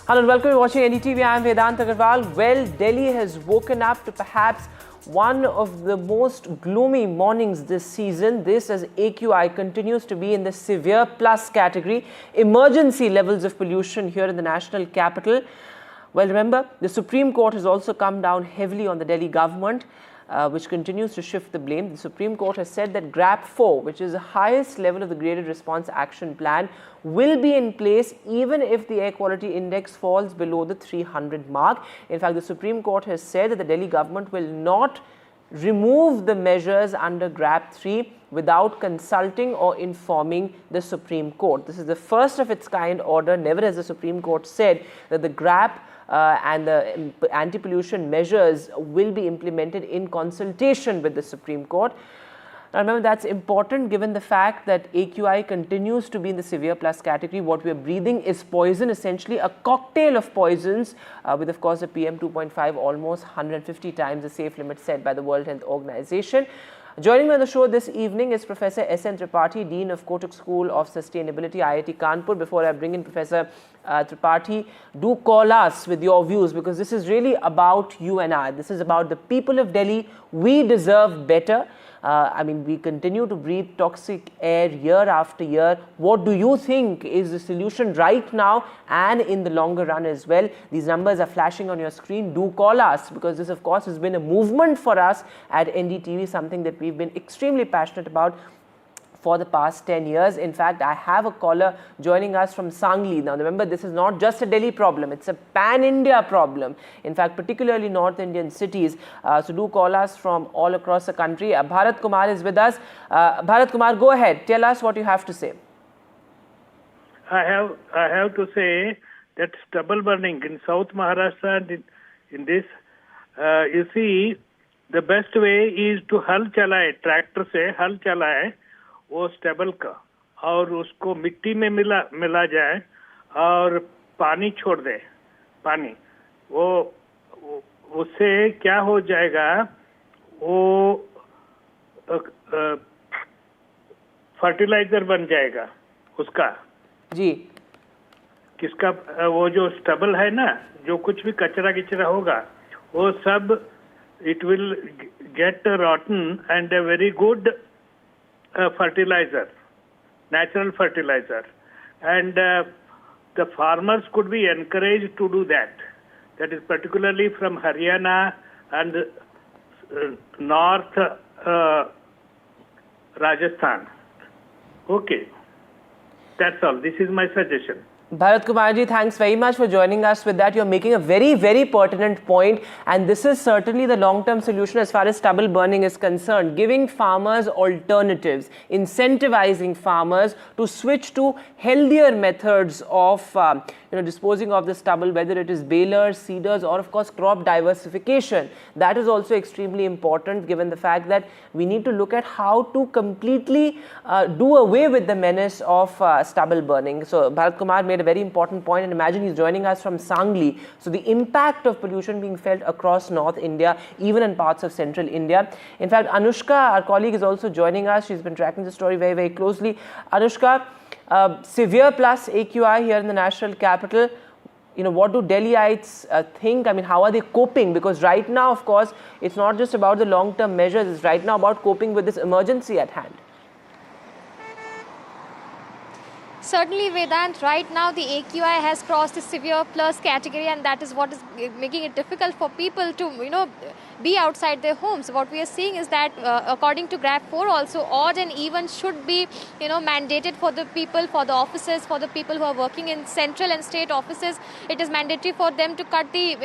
Hello and welcome to watching NDTV. I am Vedant Agarwal. Well, Delhi has woken up to perhaps one of the most gloomy mornings this season. This as AQI continues to be in the severe plus category. Emergency levels of pollution here in the national capital. Well, remember, the Supreme Court has also come down heavily on the Delhi government, which continues to shift the blame. The Supreme Court has said that GRAP 4, which is the highest level of the Graded Response Action Plan, will be in place even if the air quality index falls below the 300 mark. In fact, the Supreme Court has said that the Delhi government will not remove the measures under GRAP 3 without consulting or informing the Supreme Court. This is the first of its kind order. Never has the Supreme Court said that the GRAP and the anti-pollution measures will be implemented in consultation with the Supreme Court. Now remember, that's important given the fact that AQI continues to be in the severe plus category. What we are breathing is poison, essentially a cocktail of poisons with of course a PM 2.5 almost 150 times the safe limit set by the World Health Organization. Joining me on the show this evening is Professor S.N. Tripathi, Dean of Kotak School of Sustainability, IIT Kanpur. Before I bring in Professor Tripathi, do call us with your views, because this is really about you and I. This is about the people of Delhi. We deserve better. I mean, we continue to breathe toxic air year after year. What do you think is the solution right now and in the longer run as well? These numbers are flashing on your screen. Do call us, because this, of course, has been a movement for us at NDTV, something that we've been extremely passionate about for the past 10 years. In fact, I have a caller joining us from Sangli. Now, remember, this is not just a Delhi problem. It's a pan-India problem. In fact, particularly North Indian cities. So do call us from all across the country. Bharat Kumar is with us. Bharat Kumar, go ahead. Tell us what you have to say. I have to say that stubble burning in South Maharashtra and in this, you see, the best way is to हल चलाए, tractor से हल चलाए वो stubble का, और उसको मिट्टी में मिला जाए और पानी छोड़ दे, पानी वो उससे क्या हो जाएगा, वो फर्टिलाइजर बन जाएगा उसका जी, किसका, वो जो स्टबल है ना, जो कुछ भी कचरा किचरा होगा वो सब it will get rotten and a very good fertilizer, natural fertilizer, and the farmers could be encouraged to do that. That is particularly from Haryana and North Rajasthan. Okay, that's all. This is my suggestion. Bharat Kumar ji, thanks very much for joining us with that. You're making a very, very pertinent point, and this is certainly the long-term solution as far as stubble burning is concerned. Giving farmers alternatives, incentivizing farmers to switch to healthier methods of disposing of the stubble, whether it is balers, seeders, or of course crop diversification. That is also extremely important, given the fact that we need to look at how to completely do away with the menace of stubble burning. So Bharat Kumar made a very important point, and imagine he's joining us from Sangli. So the impact of pollution being felt across North India, even in parts of Central India. In fact, Anushka, our colleague, is also joining us. She's been tracking the story very, very closely. Anushka, severe plus AQI here in the national capital. What do Delhiites think? I mean, how are they coping? Because right now, of course, it's not just about the long-term measures. It's right now about coping with this emergency at hand. Certainly, Vedant, right now the AQI has crossed the severe plus category, and that is what is making it difficult for people to, be outside their homes. What we are seeing is that according to GRAP 4 also, odd and even should be, mandated for the people, for the offices, for the people who are working in central and state offices. It is mandatory for them to cut the,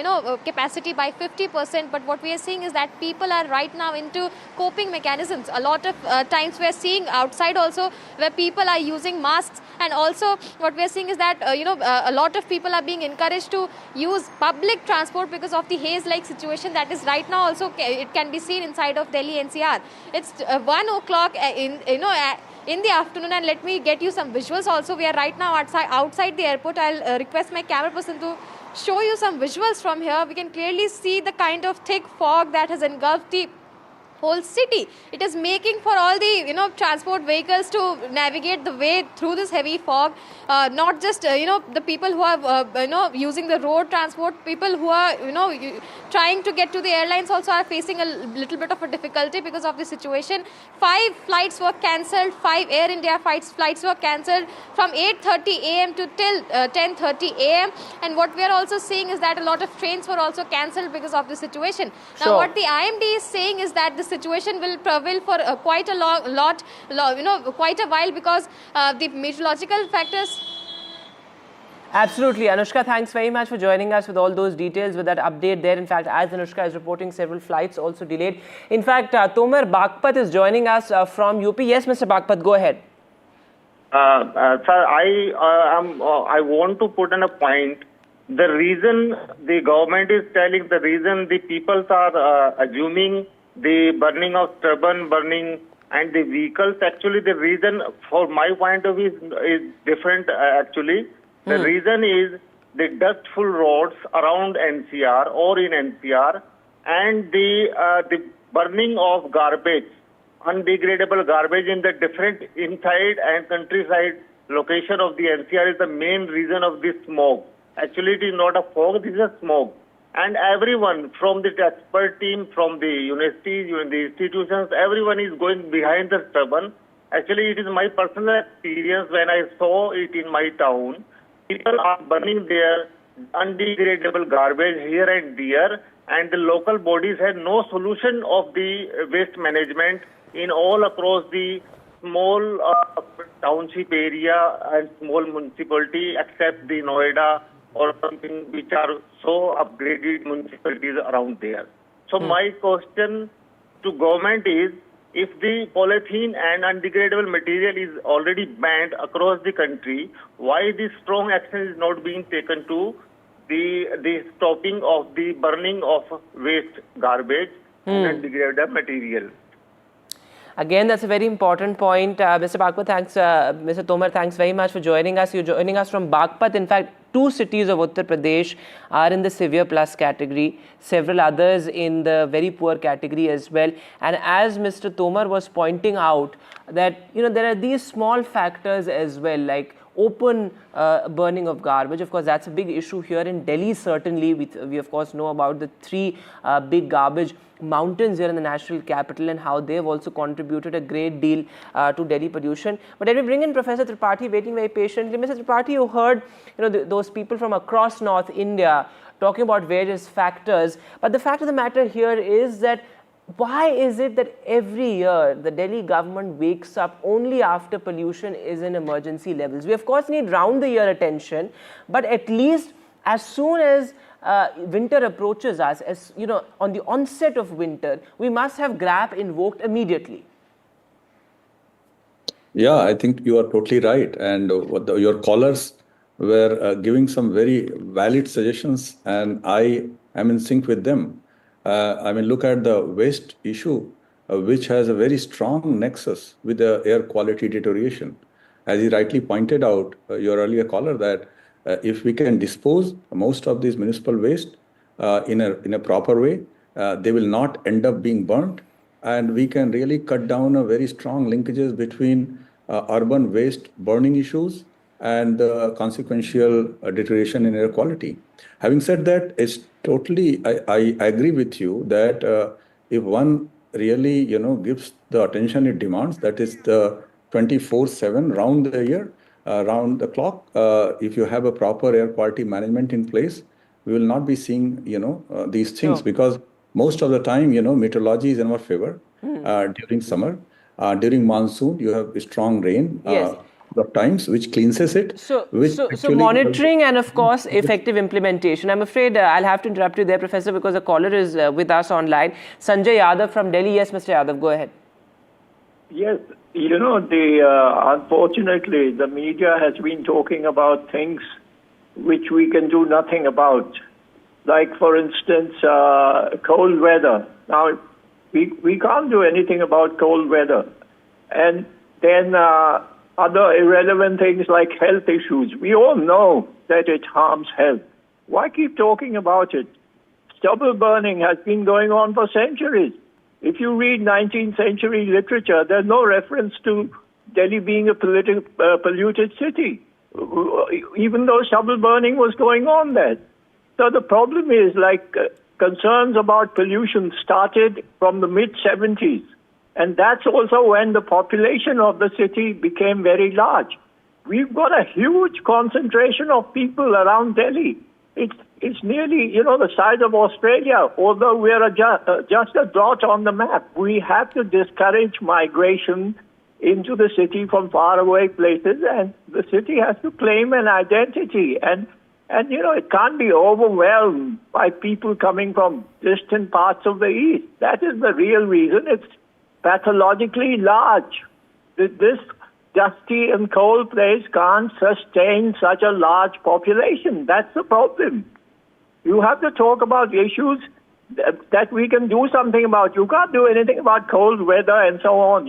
capacity by 50%. But what we are seeing is that people are right now into coping mechanisms. A lot of times we are seeing outside also where people are using masks, and also what we are seeing is that, a lot of people are being encouraged to use public transport because of the haze-like situation that is right now also it can be seen inside of Delhi NCR. It's 1 o'clock in the afternoon, and let me get you some visuals also. We are right now outside the airport. I'll request my camera person to show you some visuals from here. We can clearly see the kind of thick fog that has engulfed the whole city. It is making for all the transport vehicles to navigate the way through this heavy fog. Not just the people who are using the road transport, people who are trying to get to the airlines also are facing a little bit of a difficulty because of the situation. 5 flights were cancelled. 5 Air India flights were cancelled from 8:30 a.m. to till 10:30 a.m. And what we are also seeing is that a lot of trains were also cancelled because of the situation. Now, Sure. what the IMD is saying is that the situation will prevail for quite a quite a while because the meteorological factors. Absolutely. Anushka, thanks very much for joining us with all those details, with that update there. In fact, as Anushka is reporting, several flights also delayed. In fact, Tomer Bagpat is joining us from UP. Yes, Mr. Bagpat, go ahead. Sir, I want to put in a point. The reason the government is telling, the reason the people are assuming the burning of stubble, burning and the vehicles, actually the reason for my point of view is different actually. The reason is the dustful roads around NCR or in NCR and the burning of garbage, undegradable garbage in the different inside and countryside location of the NCR is the main reason of this smog. Actually, it is not a fog, this is a smog. And everyone from the expert team, from the universities, the institutions, everyone is going behind the stubble. Actually, it is my personal experience when I saw it in my town. People are burning their undegradable garbage here and there, and the local bodies had no solution of the waste management in all across the small township area and small municipality, except the Noida or something which are so upgraded municipalities around there. So my question to government is, if the polythene and undegradable material is already banned across the country, why this strong action is not being taken to the stopping of the burning of waste garbage and undegradable material? Again, that's a very important point. Mr. Bagpat, thanks. Mr. Tomar, thanks very much for joining us. You're joining us from Bagpat. In fact, 2 cities of Uttar Pradesh are in the severe plus category, several others in the very poor category as well. And as Mr. Tomar was pointing out, that there are these small factors as well, like open burning of garbage. Of course, that's a big issue here in Delhi. Certainly, we of course know about the 3 big garbage mountains here in the national capital and how they've also contributed a great deal to Delhi pollution. But let me bring in Professor Tripathi, waiting very patiently. Mr. Tripathi, you heard those people from across North India talking about various factors. But the fact of the matter here is that why is it that every year the Delhi government wakes up only after pollution is in emergency levels? We of course need round the year attention, but at least as soon as winter approaches us, as on the onset of winter, we must have GRAP invoked immediately. Yeah, I think you are totally right. And your callers were giving some very valid suggestions, and I am in sync with them. Look at the waste issue, which has a very strong nexus with the air quality deterioration. As you rightly pointed out, your earlier caller, that if we can dispose most of these municipal waste in a proper way, they will not end up being burnt, and we can really cut down a very strong linkages between urban waste burning issues and the consequential deterioration in air quality. Having said that, it's totally, I agree with you that if one really, gives the attention it demands, that is the 24/7 round the year, round the clock, if you have a proper air quality management in place, we will not be seeing, these things. Sure. Because most of the time, meteorology is in our favor during summer. During monsoon, you have strong rain. Yes. Of times, which cleanses it. So monitoring and of course effective implementation. I'm afraid I'll have to interrupt you there, Professor, because the caller is with us online. Sanjay Yadav from Delhi. Yes, Mr. Yadav, go ahead. Yes, unfortunately, the media has been talking about things which we can do nothing about. Like, for instance, cold weather. Now, we can't do anything about cold weather. And then other irrelevant things like health issues. We all know that it harms health. Why keep talking about it? Stubble burning has been going on for centuries. If you read 19th century literature, there's no reference to Delhi being a polluted city, even though stubble burning was going on there. So the problem is, concerns about pollution started from the mid-70s. And that's also when the population of the city became very large. We've got a huge concentration of people around Delhi. It's nearly, the size of Australia, although we're just a dot on the map. We have to discourage migration into the city from faraway places, and the city has to claim an identity. And it can't be overwhelmed by people coming from distant parts of the East. That is the real reason. It's pathologically large. This dusty and cold place can't sustain such a large population. That's the problem. You have to talk about issues that we can do something about. You can't do anything about cold weather and so on,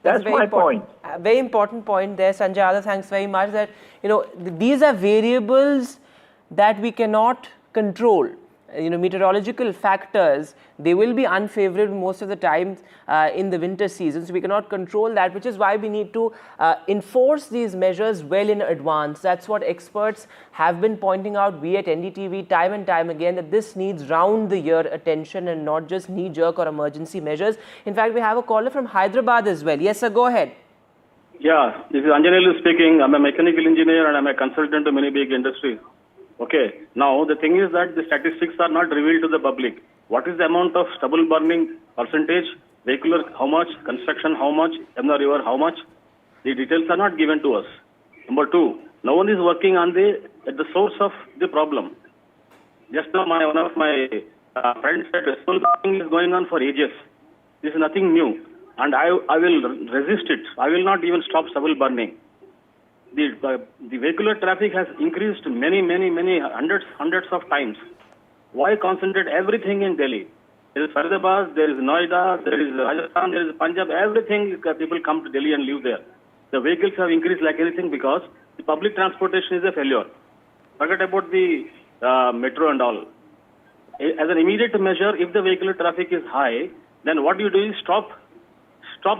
That's my point. Very important point there, Sanjay. Thanks very much. That these are variables that we cannot control. Meteorological factors, they will be unfavorable most of the time in the winter season. So we cannot control that, which is why we need to enforce these measures well in advance. That's what experts have been pointing out, we at NDTV, time and time again, that this needs round-the-year attention and not just knee-jerk or emergency measures. In fact, we have a caller from Hyderabad as well. Yes, sir, go ahead. Yeah, this is Anjanelu speaking. I'm a mechanical engineer and I'm a consultant to many big industries. Okay, now the thing is that the statistics are not revealed to the public. What is the amount of stubble burning percentage, vehicular how much, construction how much, Yamuna River how much? The details are not given to us. Number two, no one is working on at the source of the problem. Just now one of my friends said stubble burning is going on for ages. This is nothing new and I will resist it. I will not even stop stubble burning. The vehicular traffic has increased many hundreds of times. Why concentrate everything in Delhi? There is Faridabad, there is Noida, there is Rajasthan, there is Punjab, everything, people come to Delhi and live there. The vehicles have increased like anything because the public transportation is a failure. Forget about the metro and all. As an immediate measure, if the vehicular traffic is high, then what you do is stop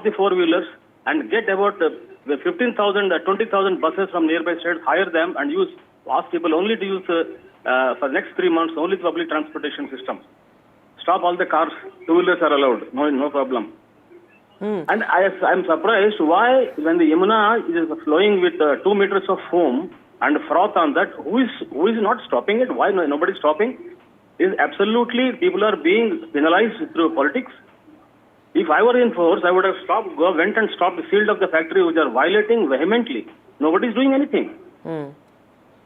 the four-wheelers and get about 15,000, 20,000 buses from nearby states, hire them and ask people only to use for the next 3 months only the public transportation system. Stop all the cars, two-wheelers are allowed, no problem. And I'm surprised why when the Yamuna is flowing with 2 meters of foam and froth on that, who is not stopping it? Why nobody is stopping? Is absolutely people are being penalized through politics. If I were in force, I would have went and stopped the field of the factory which are violating vehemently. Nobody is doing anything.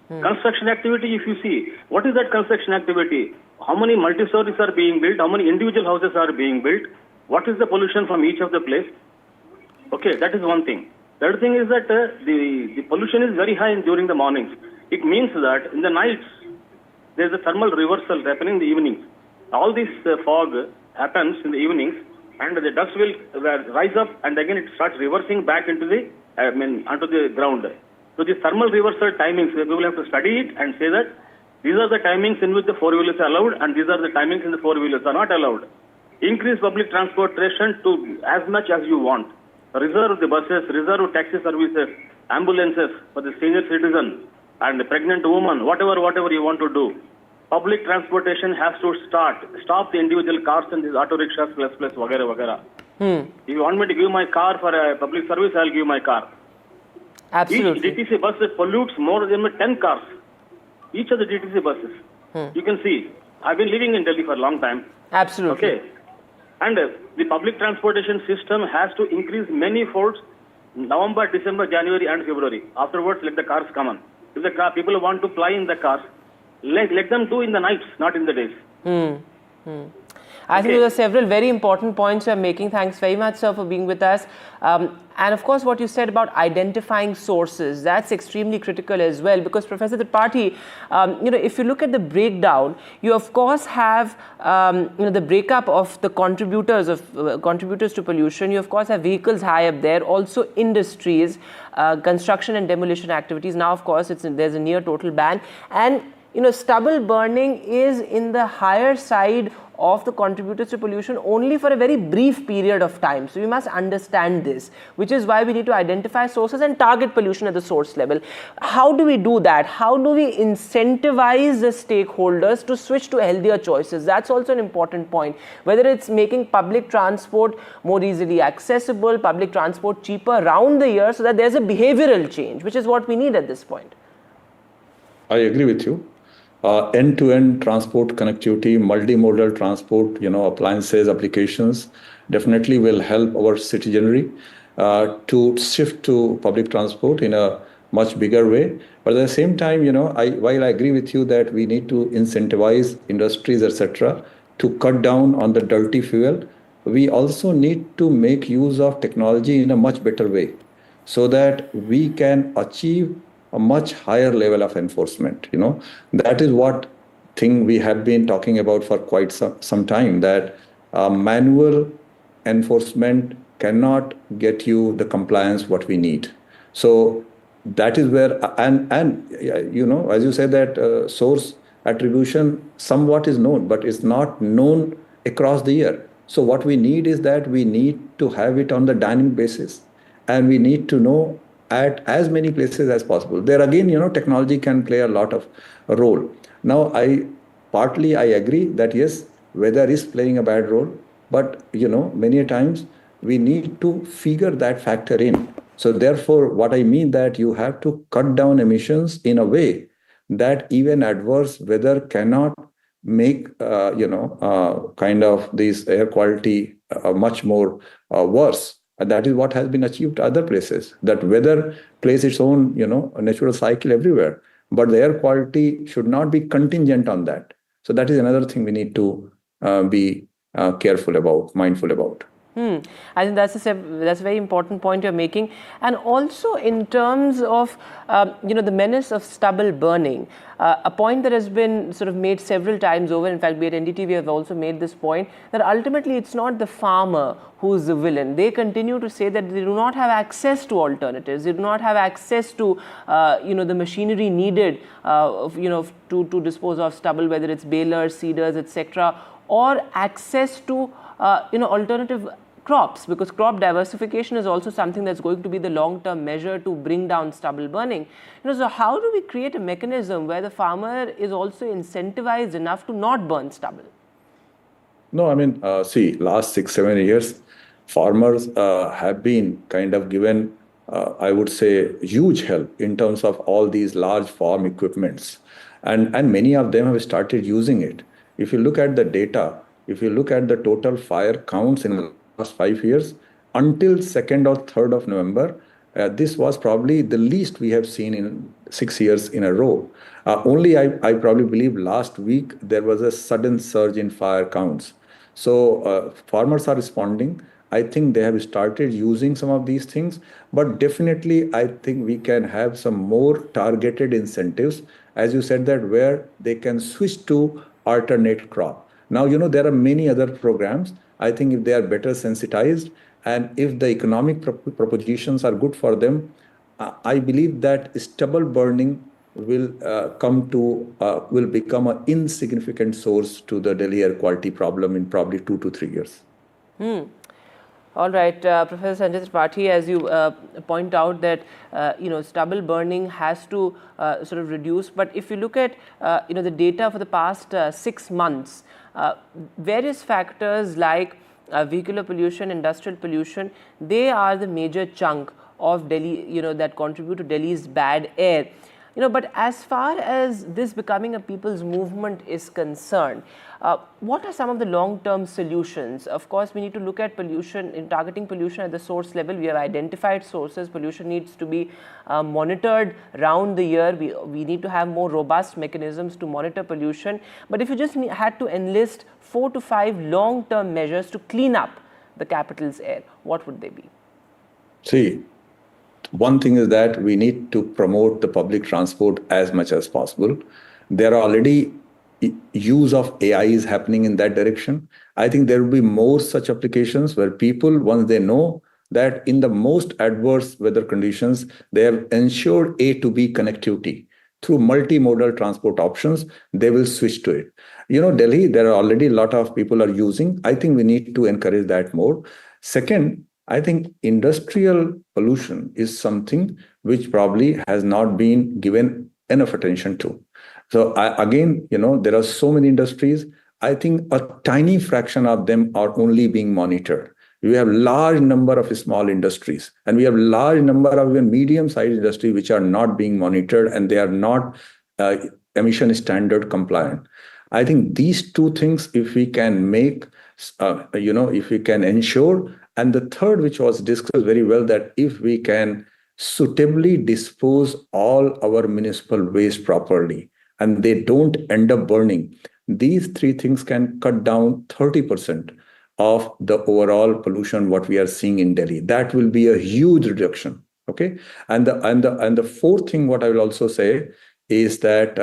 Construction activity, if you see, what is that construction activity? How many multi-stories are being built? How many individual houses are being built? What is the pollution from each of the place? Okay, that is one thing. The other thing is that the pollution is very high during the mornings. It means that in the nights, there is a thermal reversal happening in the evenings. All this fog happens in the evenings, and the dust will rise up, and again it starts reversing back into onto the ground. So the thermal reversal timings, people have to study it and say that these are the timings in which the four-wheelers are allowed, and these are the timings in the four-wheelers are not allowed. Increase public transportation to as much as you want. Reserve the buses, reserve taxi services, ambulances for the senior citizen and the pregnant woman, whatever you want to do. Public transportation has to stop the individual cars and these auto rickshaws, plus, wagera. If you want me to give my car for a public service, I'll give my car. Absolutely. Each DTC bus pollutes more than 10 cars. Each of the DTC buses. You can see. I've been living in Delhi for a long time. Absolutely. Okay. And the public transportation system has to increase many folds November, December, January and February. Afterwards, let the cars come on. If the people want to fly in the cars, let them do in the nights, not in the days. I think there are several very important points you are making. Thanks very much, sir, for being with us. And of course, what you said about identifying sources, that's extremely critical as well, because Professor Tripathi, if you look at the breakdown, you of course have the breakup of the contributors to pollution. You of course have vehicles high up there, also industries, construction and demolition activities. Now, of course, there's a near total ban, and stubble burning is in the higher side of the contributors to pollution only for a very brief period of time. So we must understand this, which is why we need to identify sources and target pollution at the source level. How do we do that? How do we incentivize the stakeholders to switch to healthier choices? That's also an important point. Whether it's making public transport more easily accessible, public transport cheaper around the year, so that there's a behavioral change, which is what we need at this point. I agree with you. End-to-end transport connectivity, multimodal transport, appliances, applications definitely will help our citizenry to shift to public transport in a much bigger way. But at the same time, while I agree with you that we need to incentivize industries, etc., to cut down on the dirty fuel, we also need to make use of technology in a much better way so that we can achieve a much higher level of enforcement. That is what thing we have been talking about for quite some time, that manual enforcement cannot get you the compliance what we need. So that is where, and as you said, that source attribution somewhat is known, but it's not known across the year. So what we need is that we need to have it on the dynamic basis, and we need to know at as many places as possible. There again, technology can play a lot of a role. Now, I agree that yes, weather is playing a bad role, but many times we need to figure that factor in. So therefore, what I mean that you have to cut down emissions in a way that even adverse weather cannot make kind of this air quality much more worse. And that is what has been achieved other places. That weather plays its own, natural cycle everywhere. But the air quality should not be contingent on that. So that is another thing we need to be careful about, mindful about. I think that's a very important point you're making. And also in terms of, the menace of stubble burning, a point that has been sort of made several times over. In fact, we at NDTV have also made this point, that ultimately it's not the farmer who's the villain. They continue to say that they do not have access to alternatives. They do not have access to, the machinery needed, to dispose of stubble, whether it's balers, seeders, etc., or access to, alternative crops, because crop diversification is also something that's going to be the long-term measure to bring down stubble burning. So how do we create a mechanism where the farmer is also incentivized enough to not burn stubble? No, I mean, last 6-7 years, farmers have been kind of given, I would say, huge help in terms of all these large farm equipments. And many of them have started using it. If you look at the data, if you look at the total fire counts in the last 5 years, until 2nd or 3rd of November, this was probably the least we have seen in 6 years in a row. Only I probably believe last week there was a sudden surge in fire counts. So farmers are responding. I think they have started using some of these things, but definitely I think we can have some more targeted incentives, as you said, that where they can switch to alternate crop. Now, there are many other programs. I think if they are better sensitized and if the economic propositions are good for them, I believe that stubble burning will become an insignificant source to the Delhi air quality problem in probably 2 to 3 years. All right, Professor Sanjay Tripathi, as you point out that stubble burning has to sort of reduce. But if you look at the data for the past 6 months, various factors like vehicular pollution, industrial pollution, they are the major chunk of Delhi, that contribute to Delhi's bad air. But as far as this becoming a people's movement is concerned, what are some of the long-term solutions? Of course, we need to look at pollution, in targeting pollution at the source level. We have identified sources. Pollution needs to be monitored round the year. We need to have more robust mechanisms to monitor pollution. But if you just had to enlist 4 to 5 long-term measures to clean up the capital's air, what would they be? See, one thing is that we need to promote the public transport as much as possible. There are already use of AI is happening in that direction. I think there will be more such applications where people, once they know that in the most adverse weather conditions, they have ensured A to B connectivity. through multimodal transport options, they will switch to it. Delhi, there are already a lot of people are using. I think we need to encourage that more. Second, I think industrial pollution is something which probably has not been given enough attention to. So again, there are so many industries. I think a tiny fraction of them are only being monitored. We have large number of small industries, and we have large number of even medium-sized industries which are not being monitored, and they are not emission standard compliant. I think these two things, if we can make, if we can ensure, and the third, which was discussed very well, that if we can suitably dispose all our municipal waste properly, and they don't end up burning, these three things can cut down 30% of the overall pollution what we are seeing in Delhi. That will be a huge reduction. Okay, and the fourth thing what I will also say is that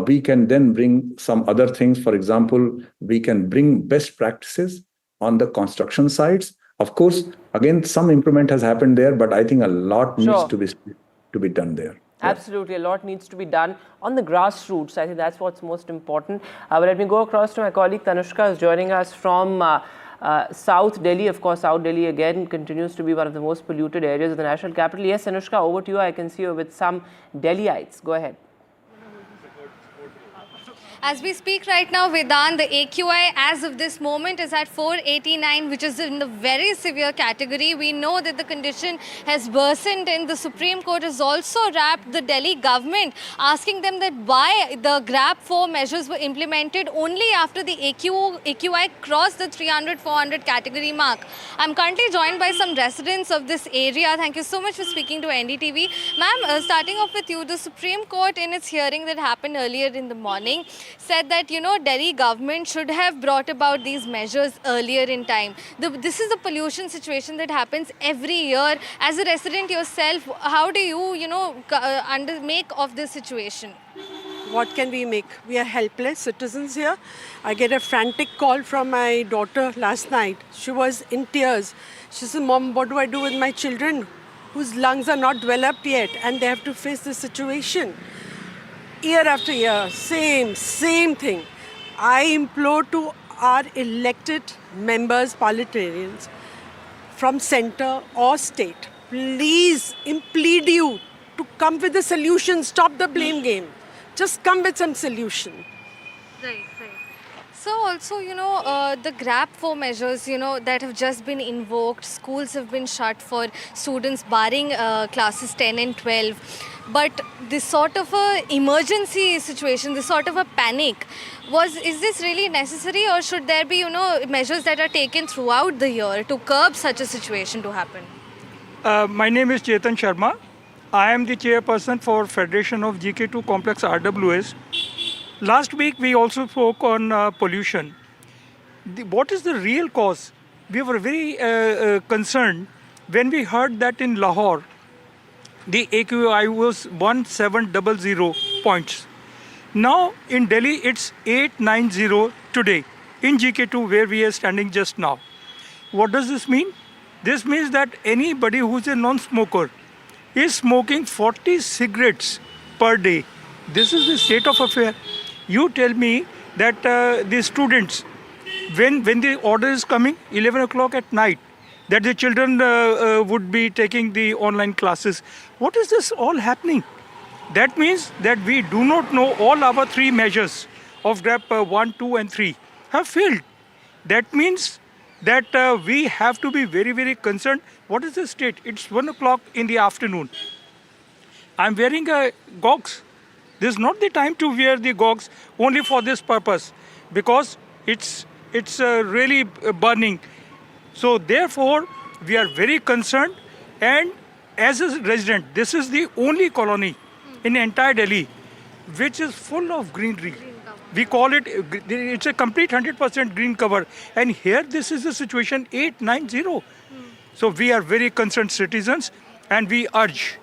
we can then bring some other things. For example, we can bring best practices on the construction sites. Of course, again, some improvement has happened there, but I think a lot needs to be done there. Absolutely, a lot needs to be done on the grassroots. I think that's what's most important. But let me go across to my colleague Tanushka, who's joining us from South Delhi. Of course, South Delhi again continues to be one of the most polluted areas of the national capital. Yes, Tanushka, over to you. I can see you with some Delhiites. Go ahead. As we speak right now, Vedant, the AQI as of this moment is at 489, which is in the very severe category. We know that the condition has worsened, and the Supreme Court has also wrapped the Delhi government, asking them that why the GRAP 4 measures were implemented only after the AQI crossed the 300-400 category mark. I'm currently joined by some residents of this area. Thank you so much for speaking to NDTV. Ma'am, starting off with you, the Supreme Court in its hearing that happened earlier in the morning said that, Delhi government should have brought about these measures earlier in time. This is a pollution situation that happens every year. As a resident yourself, how do you, make of this situation? What can we make? We are helpless citizens here. I get a frantic call from my daughter last night. She was in tears. She said, Mom, what do I do with my children whose lungs are not developed yet and they have to face this situation? Year after year, same thing. I implore to our elected members, parliamentarians from center or state, please implead you to come with a solution. Stop the blame game. Just come with some solution. Right. So also, the GRAP 4 measures, that have just been invoked. Schools have been shut for students barring classes 10 and 12. But this sort of a emergency situation, this sort of a panic, is this really necessary, or should there be, measures that are taken throughout the year to curb such a situation to happen? My name is Chetan Sharma. I am the chairperson for Federation of GK2 Complex RWS. Last week we also spoke on pollution. What is the real cause? We were very concerned when we heard that in Lahore, the AQI was 1700 points. Now in Delhi it's 890 today in GK2 where we are standing just now. What does this mean? This means that anybody who's a non-smoker is smoking 40 cigarettes per day. This is the state of affair. You tell me that the students, when the order is coming, 11 o'clock at night, that the children would be taking the online classes. What is this all happening? That means that we do not know all our three measures of GRAP 1, 2 and 3 have failed. That means that we have to be very, very concerned. What is the state? It's 1 o'clock in the afternoon. I'm wearing goggles. This is not the time to wear the goggles only for this purpose, because it's really burning. So therefore, we are very concerned, and as a resident, this is the only colony in entire Delhi which is full of greenery. We call it, it's a complete 100% green cover. And here this is the situation, 890. So we are very concerned citizens, and we urge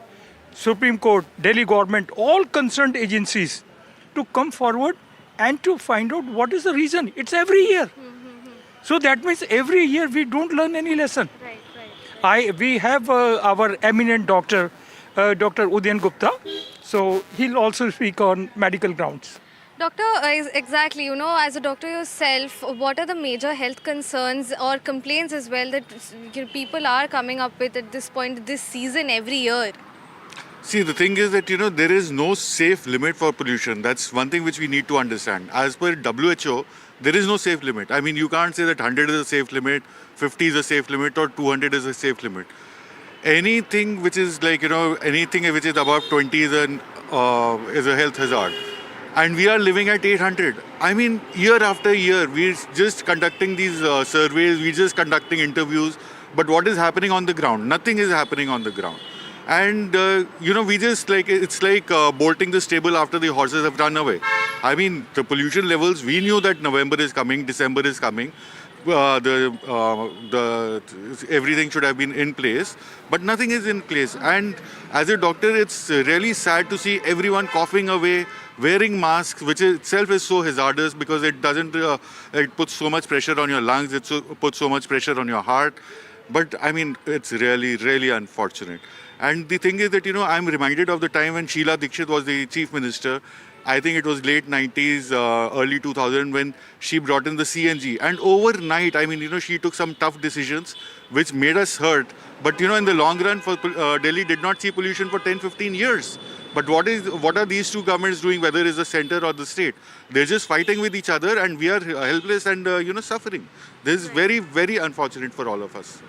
Supreme Court, Delhi government, all concerned agencies to come forward and to find out what is the reason. It's every year. So that means every year we don't learn any lesson. Right. We have our eminent doctor, Dr. Udayan Gupta. So he'll also speak on medical grounds. Doctor, exactly, as a doctor yourself, what are the major health concerns or complaints as well that people are coming up with at this point, this season, every year? See, the thing is that, there is no safe limit for pollution. That's one thing which we need to understand. As per WHO, there is no safe limit. I mean, you can't say that 100 is a safe limit, 50 is a safe limit, or 200 is a safe limit. Anything which is anything which is above 20 is a health hazard. And we are living at 800. I mean, year after year, we're just conducting these surveys, we're just conducting interviews. But what is happening on the ground? Nothing is happening on the ground. And, we just it's like bolting the stable after the horses have run away. I mean, the pollution levels, we knew that November is coming, December is coming. Everything should have been in place, but nothing is in place. And as a doctor, it's really sad to see everyone coughing away, wearing masks, which itself is so hazardous because it doesn't, it puts so much pressure on your lungs, it puts so much pressure on your heart. But I mean, it's really, really unfortunate. And the thing is that, I'm reminded of the time when Sheila Dikshit was the chief minister. I think it was late 90s, early 2000 when she brought in the CNG. And overnight, I mean, she took some tough decisions which made us hurt. But, in the long run, Delhi did not see pollution for 10, 15 years. But what are these two governments doing, whether it's the center or the state? They're just fighting with each other and we are helpless and, suffering. This is very, very unfortunate for all of us.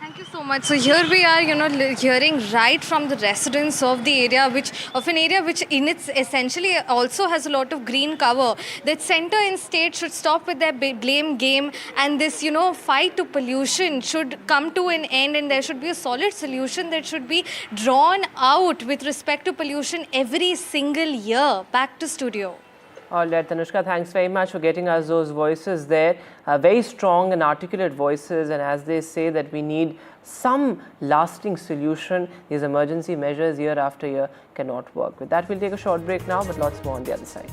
Thank you so much. So here we are, hearing right from the residents of the area, of an area which in its essentially also has a lot of green cover. That center and state should stop with their blame game, and this, fight to pollution should come to an end, and there should be a solid solution that should be drawn out with respect to pollution every single year. Back to studio. All right, Tanushka, thanks very much for getting us those voices there. Very strong and articulate voices, and as they say that we need some lasting solution, these emergency measures year after year cannot work. With that, we'll take a short break now, but lots more on the other side.